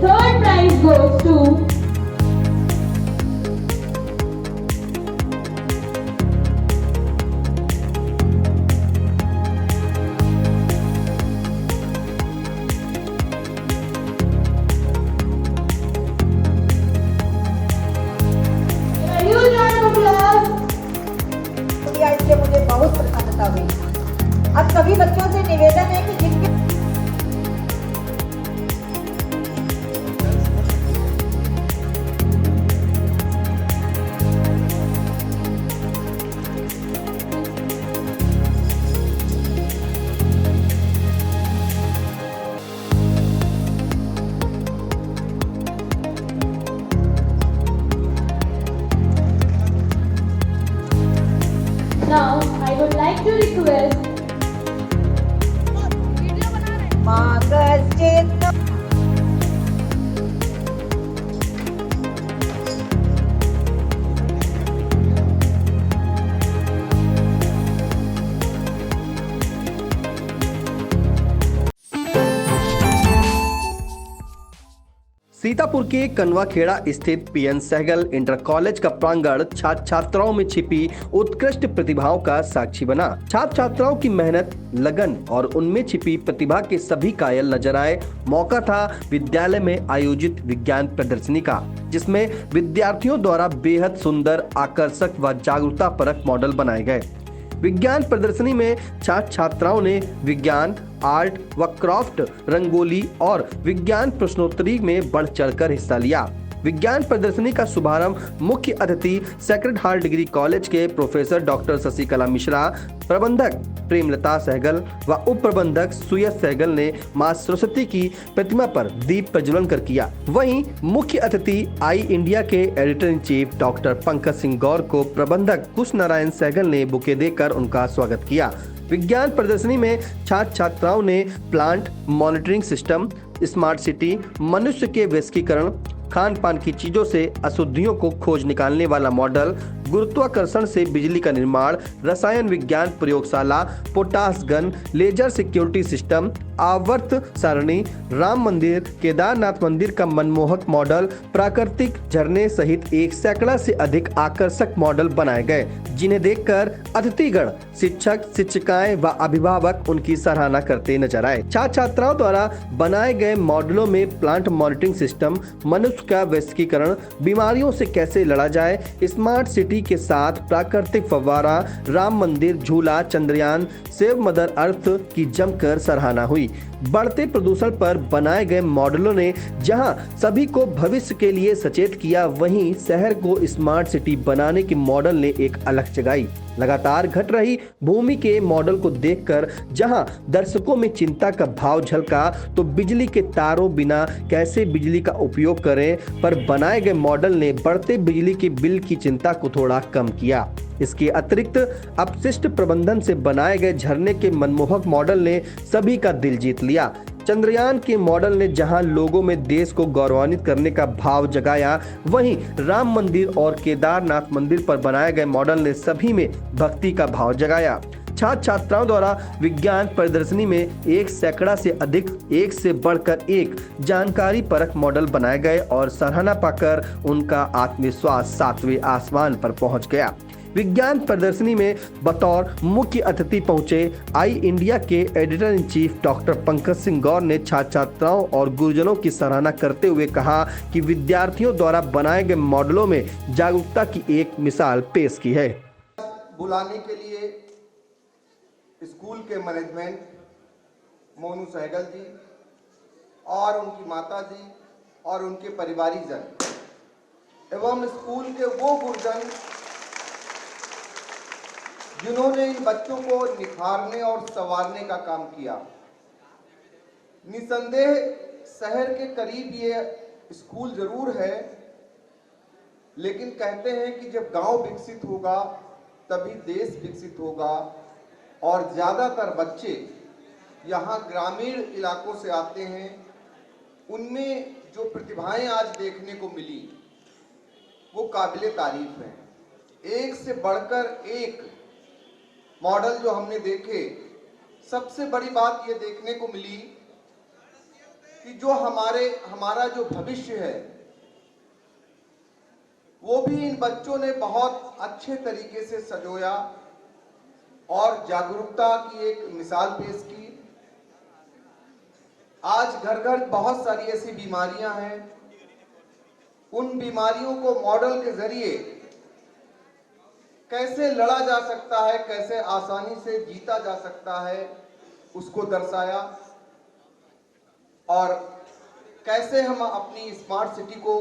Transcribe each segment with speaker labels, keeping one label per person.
Speaker 1: third prize goes to a huge round of applause.
Speaker 2: इसलिए मुझे बहुत प्रसन्नता हुई। अब सभी बच्चों से निवेदन है कि जिनके
Speaker 1: Now, I would like to request
Speaker 2: मागस चेतना
Speaker 3: सीतापुर के कनवाखेड़ा स्थित पीएन सहगल इंटर कॉलेज का प्रांगण छात्र छात्राओं में छिपी उत्कृष्ट प्रतिभाओं का साक्षी बना। छात्र छात्राओं की मेहनत, लगन और उनमें छिपी प्रतिभा के सभी कायल नजर आए। मौका था विद्यालय में आयोजित विज्ञान प्रदर्शनी का, जिसमें विद्यार्थियों द्वारा बेहद सुंदर, आकर्षक व जागरूकता परक मॉडल बनाए गए। विज्ञान प्रदर्शनी में छात्र छात्राओं ने विज्ञान, आर्ट व क्राफ्ट, रंगोली और विज्ञान प्रश्नोत्तरी में बढ़ चढ़कर हिस्सा लिया। विज्ञान प्रदर्शनी का शुभारंभ मुख्य अतिथि सेक्रेड हार्ट डिग्री कॉलेज के प्रोफेसर डॉक्टर शशिकला मिश्रा, प्रबंधक प्रेमलता सहगल व उप प्रबंधक सुयश सहगल ने मां सरस्वती की प्रतिमा पर दीप प्रज्वलन कर किया। वहीं मुख्य अतिथि आई इंडिया के editor in chief doctor Pankaj Singh Gaur को प्रबंधक कुश नारायण सहगल ने बुके देकर उनका स्वागत किया। विज्ञान प्रदर्शनी में छात्र छात्राओं ने plant monitoring system, smart city, मनुष्य के वैश्वीकरण, खान पान की चीजों से अशुद्धियों को खोज निकालने वाला मॉडल, गुरुत्वाकर्षण से बिजली का निर्माण, रसायन विज्ञान प्रयोगशाला, potash gun, laser security system, आवर्त सारणी, राम मंदिर, केदारनाथ मंदिर का मनमोहक मॉडल, प्राकृतिक झरने सहित 1 सैकड़ा से अधिक आकर्षक मॉडल बनाए गए, जिन्हें देखकर अतिथिगण, शिक्षक, शिक्षिकाएं व अभिभावक उनकी सराहना करते नजर आए। छात्र छात्राओं द्वारा बनाए गए मॉडलों में प्लांट मॉनिटरिंग सिस्टम, मनुष्य का वैश्वीकरण, बीमारियों से कैसे लड़ा जाए, स्मार्ट सिटी के साथ प्राकृतिक फव्वारा, राम मंदिर, झूला, चंद्रयान, सेव मदर अर्थ की जमकर सराहना हुई। बढ़ते प्रदूषण पर बनाए गए मॉडलों ने जहां सभी को भविष्य के लिए सचेत किया, वहीं शहर को स्मार्ट सिटी बनाने के मॉडल ने एक अलग जगाई। लगातार घट रही भूमि के मॉडल को देखकर जहां दर्शकों में चिंता का भाव झलका, तो बिजली के तारों बिना कैसे बिजली का उपयोग करें पर बनाए गए मॉडल ने बढ़ते बिजली के बिल की चिंता को थोड़ा कम किया। इसके अतिरिक्त अपशिष्ट प्रबंधन से बनाए गए झरने के मनमोहक मॉडल ने सभी का दिल जीत लिया। चंद्रयान के मॉडल ने जहां लोगों में देश को गौरवान्वित करने का भाव जगाया, वहीं राम मंदिर और केदारनाथ मंदिर पर बनाए गए मॉडल ने सभी में भक्ति का भाव जगाया। छात्र छात्राओं द्वारा विज्ञान प्रदर्शनी में 1 सैकड़ा से अधिक, एक से बढ़कर एक जानकारी परक मॉडल बनाए गए और सराहना पाकर उनका आत्मविश्वास 7वें आसमान पर पहुंच गया। विज्ञान प्रदर्शनी में बतौर मुख्य अतिथि पहुंचे आई इंडिया के editor in chief doctor Pankaj Singh Gaur ने छात्र छात्राओं और गुरुजनों की सराहना करते हुए कहा कि विद्यार्थियों द्वारा बनाए गए मॉडलों में जागरूकता की एक मिसाल पेश की है।
Speaker 4: बुलाने के लिए स्कूल के मैनेजमेंट, मोनू सहगल जी और उनकी माता जी और उनके परिवारीजन एवं स्कूल के वो गुरुजन जिन्होंने इन बच्चों को निखारने और संवारने का काम किया। निसंदेह शहर के करीब ये स्कूल जरूर है, लेकिन कहते हैं कि जब गांव विकसित होगा तभी देश विकसित होगा, और ज़्यादातर बच्चे यहाँ ग्रामीण इलाकों से आते हैं। उनमें जो प्रतिभाएं आज देखने को मिली वो काबिले तारीफ हैं। एक से बढ़कर एक मॉडल जो हमने देखे, सबसे बड़ी बात ये देखने को मिली कि जो हमारा जो भविष्य है वो भी इन बच्चों ने बहुत अच्छे तरीके से संजोया और जागरूकता की एक मिसाल पेश की। आज घर घर बहुत सारी ऐसी बीमारियां हैं, उन बीमारियों को मॉडल के जरिए कैसे लड़ा जा सकता है, कैसे आसानी से जीता जा सकता है, उसको दर्शाया। और कैसे हम अपनी स्मार्ट सिटी को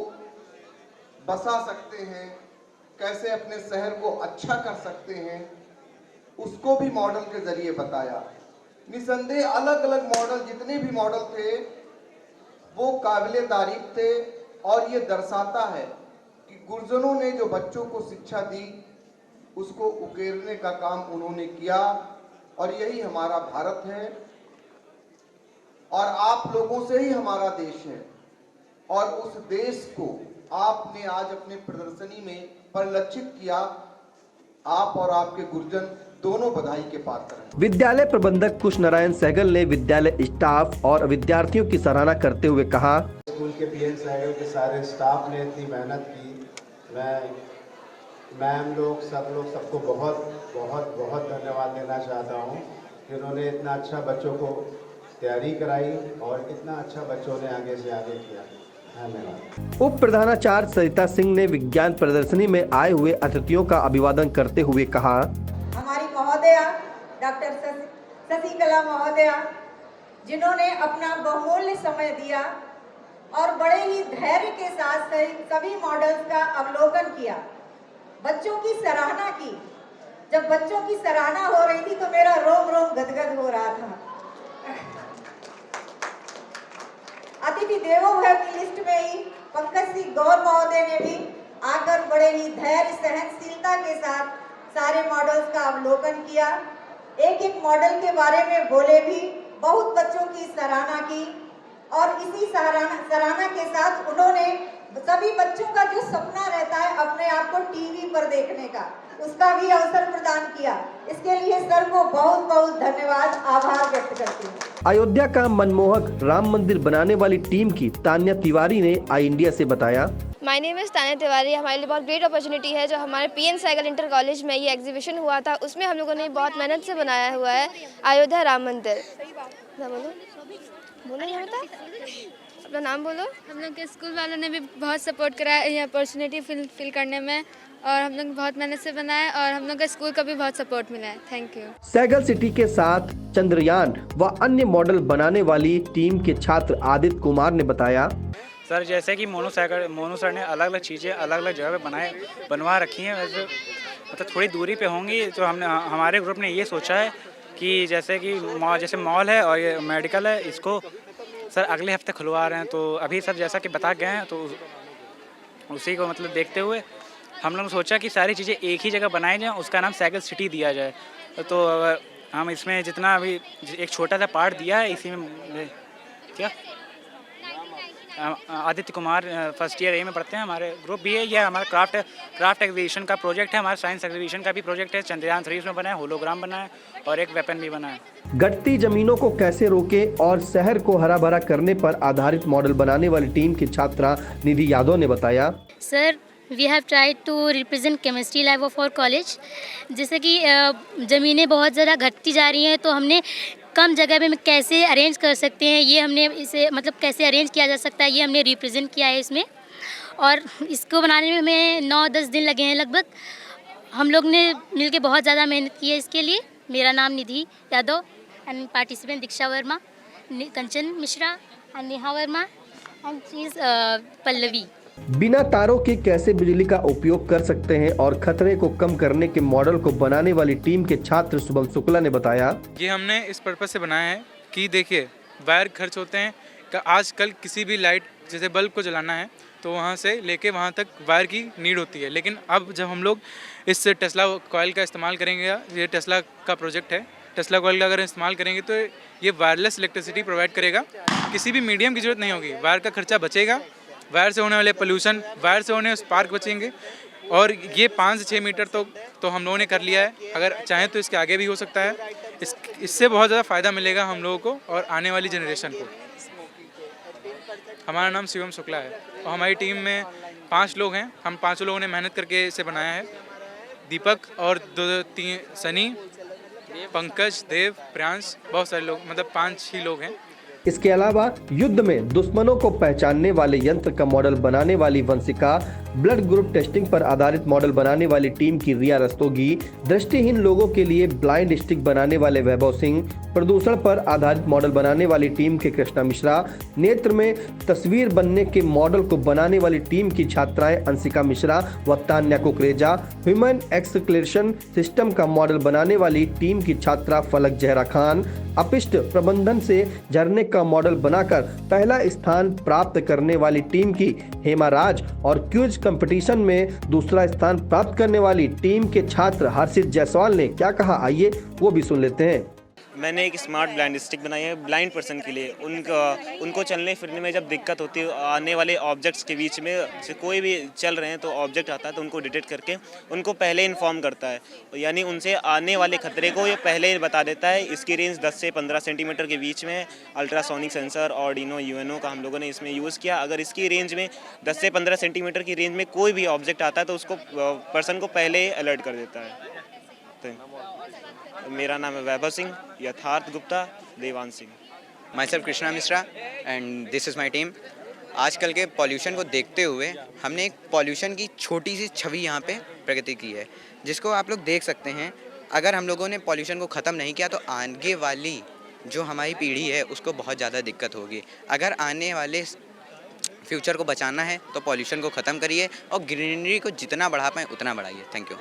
Speaker 4: बसा सकते हैं, कैसे अपने शहर को अच्छा कर सकते हैं, उसको भी मॉडल के जरिए बताया। निसंदेह अलग अलग मॉडल, जितने भी मॉडल थे वो काबिले तारीफ थे और ये दर्शाता है कि गुरुजनों ने जो बच्चों को शिक्षा दी उसको उकेरने का काम उन्होंने किया। और यही हमारा भारत है और आप लोगों से ही हमारा देश है और उस देश को आपने आज अपने प्रदर्शनी में परिलक्षित किया। आप और आपके गुरुजन दोनों बधाई के पात्र हैं।
Speaker 3: विद्यालय प्रबंधक कुश नारायण सहगल ने विद्यालय स्टाफ और विद्यार्थियों की सराहना करते हुए कहा,
Speaker 5: स्कूल के पीएन सहगल के सारे स्टाफ ने इतनी मेहनत की। मैं मैम लोग सबको बहुत बहुत बहुत धन्यवाद देना चाहता हूँ कि उन्होंने इतना अच्छा बच्चों को तैयारी कराई और इतना अच्छा बच्चों ने आगे से आगे किया। धन्यवाद।
Speaker 3: उप प्रधानाचार्य सरिता सिंह ने विज्ञान प्रदर्शनी में आए हुए अतिथियों का अभिवादन करते हुए कहा,
Speaker 2: हमारी महोदया डॉक्टर शशिकला महोदया जिन्होंने अपना बहुमूल्य समय दिया और बड़े ही धैर्य के साथ सभी मॉडल्स का अवलोकन किया, बच्चों की सराहना की। जब बच्चों की सराहना हो रही थी तो मेरा रोम रोम गदगद हो रहा था। अतिथि देवो भव की लिस्ट में ही पंकज सिंह गौर महोदय ने भी आकर बड़े ही धैर्य सहनशीलता के साथ सारे मॉडल्स का अवलोकन किया। एक एक मॉडल के बारे में बोले भी, बहुत बच्चों की सराहना की और इसी सराहना के साथ उन्होंने सभी बच्चों का जो सपना रहता है अपने आप को टीवी पर देखने का, उसका भी अवसर प्रदान किया। इसके लिए सर को बहुत बहुत धन्यवाद, आभार व्यक्त करती हूँ।
Speaker 3: अयोध्या का मनमोहक राम मंदिर बनाने वाली टीम की तान्या तिवारी ने आई इंडिया से बताया,
Speaker 6: my name is Tanya Tiwari. हमारे लिए बहुत ग्रेट अपॉर्चुनिटी है जो हमारे पीएन सहगल इंटर कॉलेज में ये एग्जीबिशन हुआ था, उसमें हम लोगों ने बहुत मेहनत से बनाया हुआ है अयोध्या राम मंदिर। बोलो यहाँ था अपना नाम बोलो।
Speaker 7: हम लोग के स्कूल वालों ने भी बहुत सपोर्ट करा ये अपॉर्चुनिटी फिल करने में और हम लोग बहुत मेहनत से बनाए और हम लोग का स्कूल का भी बहुत सपोर्ट मिला है। Thank you.
Speaker 3: सहगल सिटी के साथ चंद्रयान व अन्य मॉडल बनाने वाली टीम के छात्र आदित्य कुमार ने बताया,
Speaker 8: सर जैसे कि मोनू सर ने अलग अलग चीज़ें अलग अलग जगह पे बनवा रखी हैं, वैसे मतलब थोड़ी दूरी पे होंगी। तो हमने हमारे ग्रुप ने ये सोचा है कि जैसे मॉल है और ये मेडिकल है, इसको सर अगले हफ्ते खुलवा रहे हैं। तो अभी सर जैसा कि बता गए हैं तो उसी को मतलब देखते हुए हम लोग ने सोचा कि सारी चीज़ें एक ही जगह बनाई जाएँ, उसका नाम सहगल सिटी दिया जाए। तो हम इसमें जितना अभी एक छोटा सा पार्ट दिया है, इसी में क्या आदित्य कुमार फर्स्ट ईयर ए में पढ़ते हैं, हमारे ग्रुप भी है। यह हमारा क्राफ्ट एग्जीबिशन का प्रोजेक्ट है, हमारा साइंस एग्जीबिशन का भी प्रोजेक्ट है। चंद्रयान 3 उसमें बना है, होलोग्राम बना है और एक वेपन भी बना है।
Speaker 3: घटती जमीनों को कैसे रोके और शहर को हरा भरा करने पर आधारित मॉडल बनाने वाली टीम की छात्रा निधि यादव ने बताया,
Speaker 9: sir we have tried to represent chemistry lab of our college. जैसे कि ज़मीनें बहुत ज़्यादा घटती जा रही हैं, तो हमने कम जगह में कैसे अरेंज कर सकते हैं, ये हमने इसे मतलब कैसे अरेंज किया जा सकता है, ये हमने रिप्रेजेंट किया है इसमें। और इसको बनाने में हमें 9-10 दिन लगे हैं लगभग। हम लोग ने मिलके बहुत ज़्यादा मेहनत की है इसके लिए। मेरा नाम Nidhi Yadav and participant Diksha Verma, Kanchan Mishra and Neha Verma and चीज पल्लवी।
Speaker 3: बिना तारों के कैसे बिजली का उपयोग कर सकते हैं और खतरे को कम करने के मॉडल को बनाने वाली टीम के छात्र शुभम शुक्ला ने बताया,
Speaker 10: ये हमने इस पर्पज़ से बनाया है कि देखिए वायर खर्च होते हैं। आजकल किसी भी लाइट जैसे बल्ब को जलाना है तो वहाँ से लेके वहाँ तक वायर की नीड होती है। लेकिन अब जब हम लोग इस टेस्ला कॉइल का इस्तेमाल करेंगे, ये टेस्ला का प्रोजेक्ट है, टेस्ला कॉइल का अगर इस्तेमाल करेंगे तो ये वायरलेस इलेक्ट्रिसिटी प्रोवाइड करेगा। किसी भी मीडियम की ज़रूरत नहीं होगी, वायर का खर्चा बचेगा, वायर से होने वाले पोल्यूशन, वायर से होने स्पार्क बचेंगे। और ये 5 से 6 मीटर तो हम लोगों ने कर लिया है, अगर चाहें तो इसके आगे भी हो सकता है। इससे बहुत ज़्यादा फ़ायदा मिलेगा हम लोगों को और आने वाली जनरेशन को। हमारा नाम शिवम शुक्ला है और हमारी टीम में 5 लोग हैं। हम 5 लोगों ने मेहनत करके इसे बनाया है। दीपक और 2-3 सनी, पंकज, देव, प्रियांश, बहुत सारे लोग, मतलब 5 ही लोग हैं।
Speaker 3: इसके अलावा युद्ध में दुश्मनों को पहचानने वाले यंत्र का मॉडल बनाने वाली वंशिका, ब्लड ग्रुप टेस्टिंग पर आधारित मॉडल बनाने वाली टीम की रिया रस्तोगी, दृष्टिहीन लोगों के लिए ब्लाइंड स्टिक बनाने वाले वैभव सिंह, प्रदूषण पर आधारित मॉडल बनाने वाली टीम के कृष्णा मिश्रा, नेत्र में तस्वीर बनने के मॉडल को बनाने वाली टीम की छात्राएं अंशिका मिश्रा व तान्या कुकरेजा, ह्यूमन एक्सक्लेरेशन सिस्टम का मॉडल बनाने वाली टीम की छात्रा फलक जहरा खान, अपिष्ट प्रबंधन से झरने का मॉडल बनाकर पहला स्थान प्राप्त करने वाली टीम की हेमा राज और क्विज कंपटीशन में दूसरा स्थान प्राप्त करने वाली टीम के छात्र हर्षित जायसवाल ने क्या कहा, आइए वो भी सुन लेते हैं।
Speaker 11: मैंने एक स्मार्ट ब्लाइंड स्टिक बनाई है ब्लाइंड पर्सन के लिए। उनको चलने फिरने में जब दिक्कत होती है, आने वाले ऑब्जेक्ट्स के बीच में से कोई भी चल रहे हैं तो ऑब्जेक्ट आता है तो उनको डिटेक्ट करके उनको पहले इन्फॉर्म करता है, यानी उनसे आने वाले खतरे को ये पहले ही बता देता है। इसकी रेंज 10 से 15 सेंटीमीटर के बीच में। अल्ट्रासोनिक सेंसर ऑर्डिनो यूएनओ का हम लोगों ने इसमें यूज़ किया। अगर इसकी रेंज में 10 से 15 सेंटीमीटर की रेंज में कोई भी ऑब्जेक्ट आता है तो उसको पर्सन को पहले ही अलर्ट कर देता है। मेरा नाम है वैभव सिंह, यथार्थ गुप्ता, देवान Singh.
Speaker 12: My self Krishna Mishra and this is my team. आजकल के पॉल्यूशन को देखते हुए हमने एक पॉल्यूशन की छोटी सी छवि यहाँ पे प्रगति की है, जिसको आप लोग देख सकते हैं। अगर हम लोगों ने पॉल्यूशन को ख़त्म नहीं किया तो आगे वाली जो हमारी पीढ़ी है उसको बहुत ज़्यादा दिक्कत होगी। अगर आने वाले फ्यूचर को बचाना है तो पॉल्यूशन को ख़त्म करिए और ग्रीनरी को जितना बढ़ा पाएँ उतना बढ़ाइए। Thank you.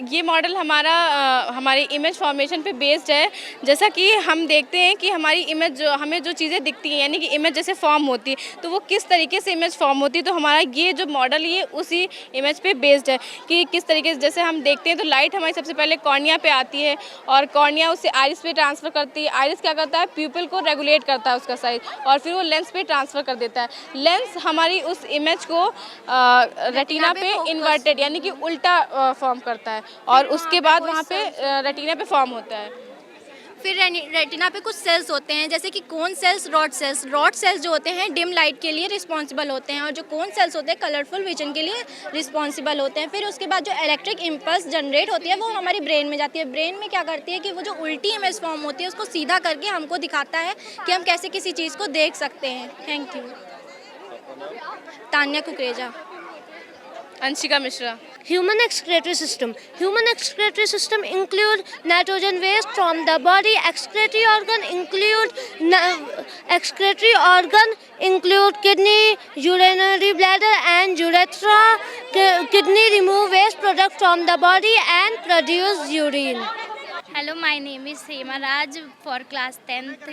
Speaker 13: ये मॉडल हमारे इमेज फॉर्मेशन पे बेस्ड है। जैसा कि हम देखते हैं कि हमारी इमेज हमें जो चीज़ें दिखती हैं, यानी कि इमेज जैसे फॉर्म होती है तो वो किस तरीके से इमेज फॉर्म होती है, तो हमारा ये जो मॉडल ये उसी इमेज पे बेस्ड है कि किस तरीके से। जैसे हम देखते हैं तो लाइट हमारी सबसे पहले कॉर्निया पे आती है और कॉर्निया उससे आइरिस पे ट्रांसफ़र करती है। आइरिस क्या करता है, प्यूपिल को रेगुलेट करता है उसका साइज, और फिर वो लेंस पे ट्रांसफ़र कर देता है। लेंस हमारी उस इमेज को रेटिना पे इन्वर्टेड यानी कि उल्टा फॉर्म करता है और उसके बाद वहाँ पे रेटिना पे फॉर्म होता है।
Speaker 1: फिर रेटिना पे कुछ सेल्स होते हैं, जैसे कि cone cells, rod sales. Rod sales जो होते हैं डिम लाइट के लिए रिस्पॉन्सिबल होते हैं और जो कोन सेल्स होते हैं कलरफुल विजन के लिए रिस्पॉन्सिबल होते हैं। फिर उसके बाद जो इलेक्ट्रिक इम्पल्स जनरेट होती है वो हमारी ब्रेन में जाती है। ब्रेन में क्या करती है कि वो जो उल्टी इमेज फॉर्म होती है उसको सीधा करके हमको दिखाता है कि हम कैसे किसी चीज़ को देख सकते हैं। Thank you. Tanya Kukreja,
Speaker 13: Anshika Mishra.
Speaker 9: Human excretory system. Human excretory system include nitrogen waste from the body. Excretory organ include kidney, urinary bladder and urethra. Kidney remove waste product from the body and produce urine.
Speaker 14: Hello, my name is Hema Raj for class 10th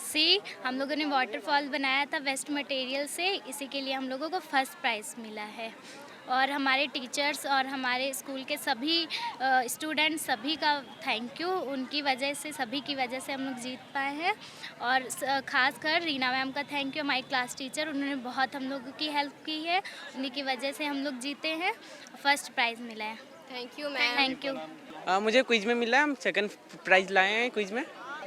Speaker 14: C। हम लोगों ने waterfall बनाया था waste material से, इसी के लिए हम लोगों को फर्स्ट प्राइज़ मिला है। और हमारे टीचर्स और हमारे स्कूल के सभी स्टूडेंट्स सभी का थैंक यू। उनकी वजह से, सभी की वजह से हम लोग जीत पाए हैं। और ख़ासकर रीना मैम का थैंक यू, हमारी क्लास टीचर। उन्होंने बहुत हम लोगों की हेल्प की है, उन्हीं की वजह से हम लोग जीते हैं, फर्स्ट प्राइज़ मिला है।
Speaker 6: Thank you ma'am.
Speaker 14: Thank you.
Speaker 15: मुझे क्विज में मिला है, हम सेकंड प्राइज़ लाए हैं क्विज में।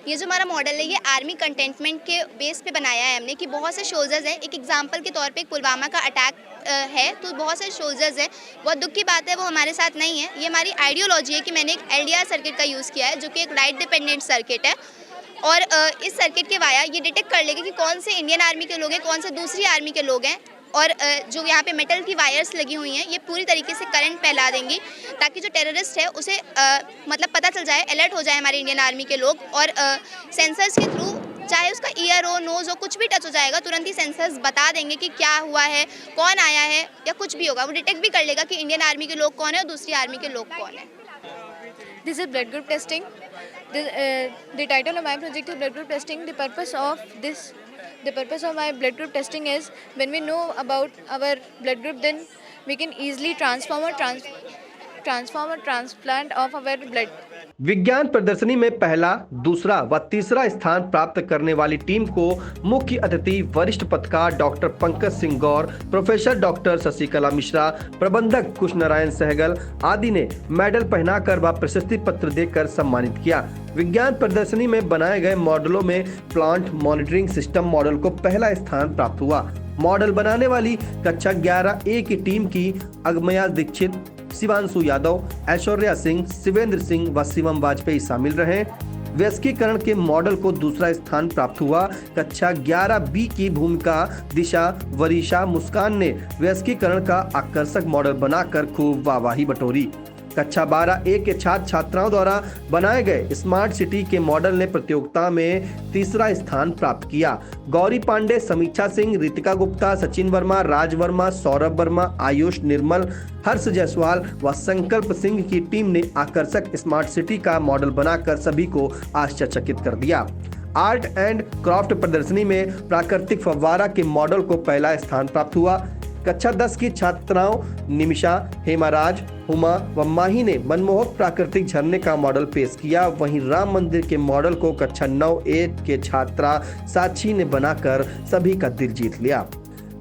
Speaker 6: ये जो हमारा मॉडल है ये आर्मी कंटेनमेंट के बेस पे बनाया है हमने, कि बहुत से सोल्जर्स हैं। एक एग्जांपल के तौर पे एक पुलवामा का अटैक है तो बहुत सारे सोल्जर्स हैं। बहुत दुख की बात है वो हमारे साथ नहीं है। ये हमारी आइडियोलॉजी है कि मैंने एक LDR सर्किट का यूज़ किया है जो कि एक लाइट डिपेंडेंट सर्किट है। और इस सर्किट के वाया ये डिटेक्ट कर लेगा कि कौन से इंडियन आर्मी के लोग हैं, कौन से दूसरी आर्मी के लोग हैं। और जो यहाँ पे मेटल की वायर्स लगी हुई हैं ये पूरी तरीके से करंट फैला देंगी ताकि जो टेररिस्ट है उसे मतलब पता चल जाए, अलर्ट हो जाए हमारे इंडियन आर्मी के लोग। और सेंसर्स के थ्रू चाहे उसका ईयर हो, नोज़ हो, कुछ भी टच हो जाएगा, तुरंत ही सेंसर्स बता देंगे कि क्या हुआ है, कौन आया है या कुछ भी होगा। वो डिटेक्ट भी कर लेगा कि इंडियन आर्मी के लोग कौन है और दूसरी आर्मी के लोग कौन है।
Speaker 13: This is blood group testing. The title of my project is blood group testing. The purpose of my blood group testing is when we know about our blood group, then we can easily transform or transplant of our blood.
Speaker 3: विज्ञान प्रदर्शनी में पहला, दूसरा व तीसरा स्थान प्राप्त करने वाली टीम को मुख्य अतिथि वरिष्ठ पत्रकार डॉक्टर पंकज सिंह गौर, प्रोफेसर डॉक्टर शशिकला मिश्रा, प्रबंधक कुश नारायण सहगल आदि ने मेडल पहनाकर व प्रशस्ति पत्र देकर सम्मानित किया। विज्ञान प्रदर्शनी में बनाए गए मॉडलों में प्लांट मॉनिटरिंग सिस्टम मॉडल को पहला स्थान प्राप्त हुआ। मॉडल बनाने वाली कक्षा 11A की टीम की अगमया दीक्षित, शिवांशु यादव, ऐश्वर्या सिंह, शिवेंद्र सिंह व शिवम वाजपेयी शामिल रहे। वयस्कीकरण के मॉडल को दूसरा स्थान प्राप्त हुआ। कक्षा 11B की भूमिका दिशा वरीशा मुस्कान ने वयस्कीकरण का आकर्षक मॉडल बनाकर खूब वाहवाही बटोरी। कक्षा 12A के छात्र छात्राओं द्वारा बनाए गए स्मार्ट सिटी के मॉडल ने प्रतियोगिता में तीसरा स्थान प्राप्त किया। गौरी पांडे, समीक्षा सिंह, रितिका गुप्ता, सचिन वर्मा, राज वर्मा, सौरभ वर्मा, आयुष निर्मल, हर्ष जायसवाल व संकल्प सिंह की टीम ने आकर्षक स्मार्ट सिटी का मॉडल बनाकर सभी को आश्चर्यचकित कर दिया। आर्ट एंड क्राफ्ट प्रदर्शनी में प्राकृतिक फव्वारा के मॉडल को पहला स्थान प्राप्त हुआ। कक्षा 10 की छात्राओं निमिषा, हेमाराज, हुमा व माही ने मनमोहक प्राकृतिक झरने का मॉडल पेश किया। वहीं राम मंदिर के मॉडल को कक्षा 9A के छात्रा साक्षी ने बनाकर सभी का दिल जीत लिया।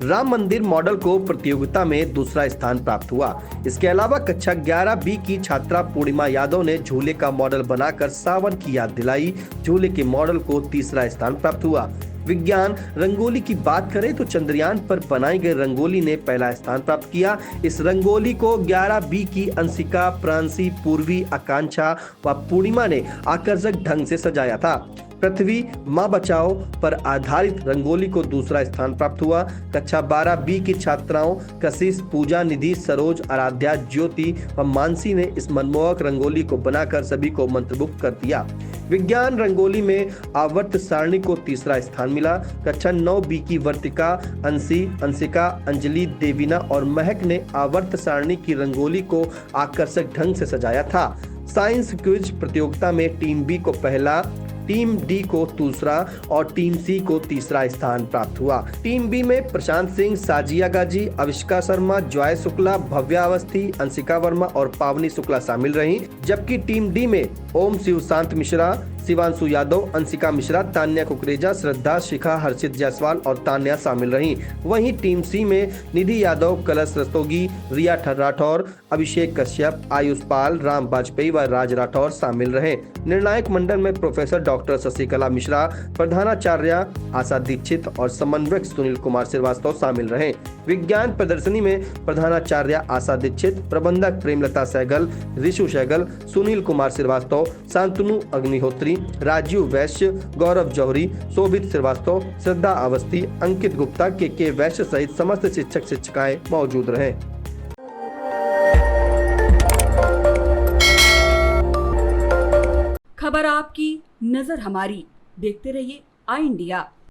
Speaker 3: राम मंदिर मॉडल को प्रतियोगिता में दूसरा स्थान प्राप्त हुआ। इसके अलावा कक्षा 11B की छात्रा पूर्णिमा यादव ने झूले का मॉडल बनाकर सावन की याद दिलाई। झूले के मॉडल को तीसरा स्थान प्राप्त हुआ। विज्ञान रंगोली की बात करें तो चंद्रयान पर बनाई गई रंगोली ने पहला स्थान प्राप्त किया। इस रंगोली को 11B की अंशिका, प्रांशी, पूर्वी, आकांक्षा व पूर्णिमा ने आकर्षक ढंग से सजाया था। पृथ्वी माँ बचाओ पर आधारित रंगोली को दूसरा स्थान प्राप्त हुआ। कक्षा 12B की छात्राओं कशिश, पूजा, निधि, सरोज, आराध्या, ज्योति व मानसी ने इस मनमोहक रंगोली को बनाकर सभी को मंत्रमुग्ध कर दिया। विज्ञान रंगोली में आवर्त सारणी को तीसरा स्थान मिला। कक्षा 9B की वर्तिका, अंशी, अंशिका, अंजलि, देवीना और महक ने आवर्त सारणी की रंगोली को आकर्षक ढंग से सजाया था। साइंस क्विज प्रतियोगिता में टीम B को पहला, टीम D को दूसरा और टीम C को तीसरा स्थान प्राप्त हुआ। टीम B में प्रशांत सिंह, साजिया गाजी, अविष्का शर्मा, जॉय शुक्ला, भव्या अवस्थी, अंशिका वर्मा और पावनी शुक्ला शामिल रहीं। जबकि टीम D में ओम शिव शांत मिश्रा, शिवांशु यादव, अंशिका मिश्रा, तान्या कुकरेजा, श्रद्धा, शिखा, हर्षित जायसवाल और तान्या शामिल रहीं। वहीं टीम C में निधि यादव, कलश रस्तोगी, रिया राठौर, अभिषेक कश्यप, आयुष पाल, राम वाजपेयी व राज राठौर शामिल रहे। निर्णायक मंडल में प्रोफेसर डॉक्टर शशिकला मिश्रा, प्रधानाचार्य आशा दीक्षित और समन्वयक सुनील कुमार श्रीवास्तव शामिल रहे। विज्ञान प्रदर्शनी में प्रधानाचार्य आशा दीक्षित, प्रबंधक प्रेमलता सहगल, ऋषु सहगल, सुनील कुमार श्रीवास्तव, शांतनु अग्निहोत्री, राजीव वैश्य, गौरव जौहरी, शोभित श्रीवास्तव, श्रद्धा अवस्थी, अंकित गुप्ता, के वैश्य सहित समस्त शिक्षक शिक्षिकाएं मौजूद रहे।
Speaker 16: खबर आपकी, नजर हमारी। देखते रहिए आई इंडिया।